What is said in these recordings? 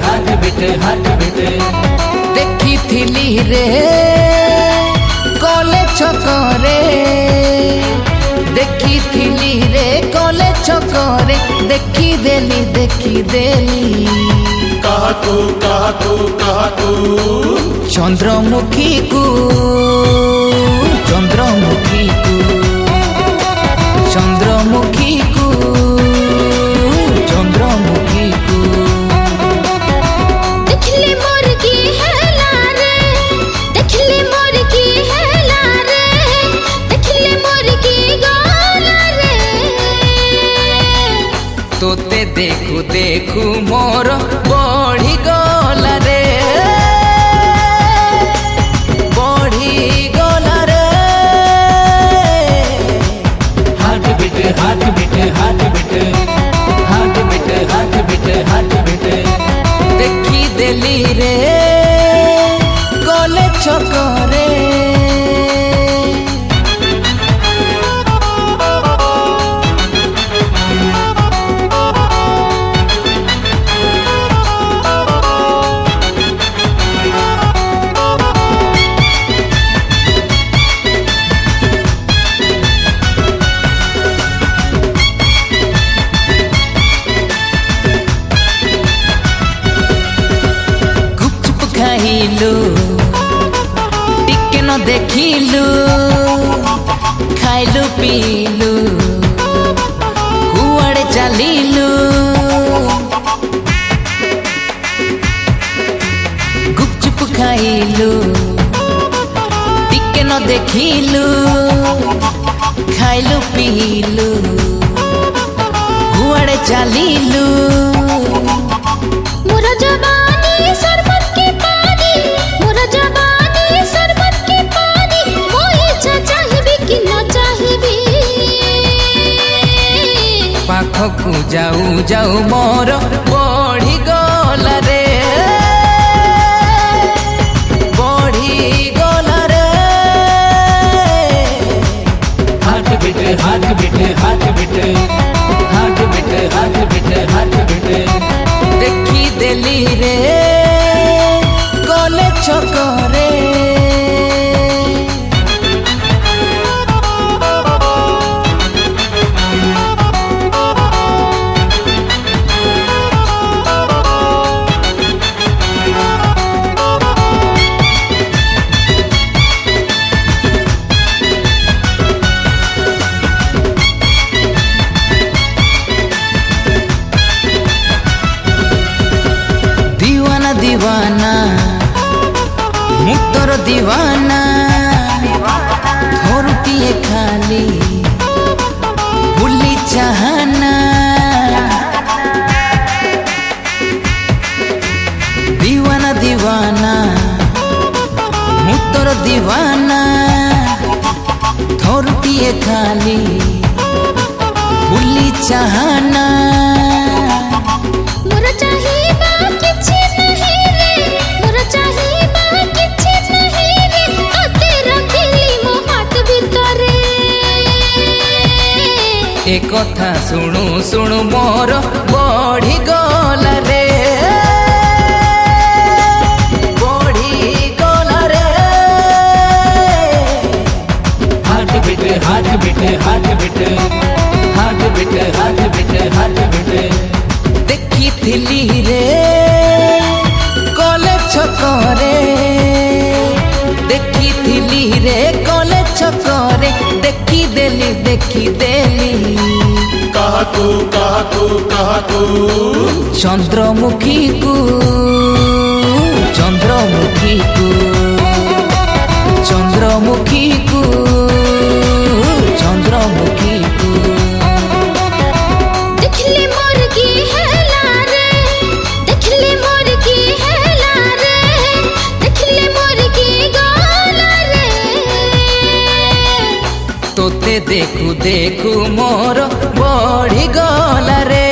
हाथ बिट देखी थिली रे कॉलेज छकरे देखी थिली रे कॉलेज छकरे देखी देली कहा तू चंद्रमुखी को देखले मोर की हेला रे देखले मोर की हेला रे देखले मोर की गाला रे तोते देखू मोर बढ़ी गला रे देखी देली रे कॉलेज छकरे खाइलु टिके न देखिलु खाइलु पीलु कुआड़े चलिलु गुपचुप खाइलु टिके न देखिलु खाइलु पीलु कुआड़े चलिलु मोरा जवानी शरबत की पानी मोरा जवानी शरबत की पानी मोई चाहिबी कि न चाहिबी पाखकू जाऊ मोर बढ़ी गला रे देखी देली रे कॉलेज छकरे दीवाना मुक्तर दीवाना थोरुटिए खाली भूली चाहना दीवाना मुक्तर दीवाना थोरुटिए खाली भूली चाहना मोरा चाहिबा किछि नहीं रे मोरा चाहिबा किछि नहीं रे आते रखिली मो हाथ भितरे ए कथा शुणु मोर बढ़ी गला रे देखी थिली रे कॉलेज छकरे देखी थिली रे कॉलेज छकरे देखी देली कहा तू चंद्रमुखी को देखले मोर की हेला रे देखले मोर की हेला रे देखले मोर की गाला रे तोते देखू मोर बढ़ी गला रे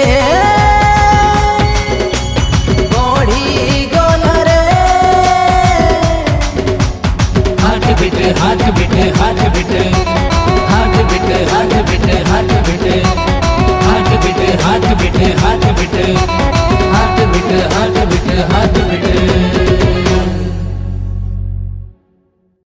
हाथ बिट हाथ बिट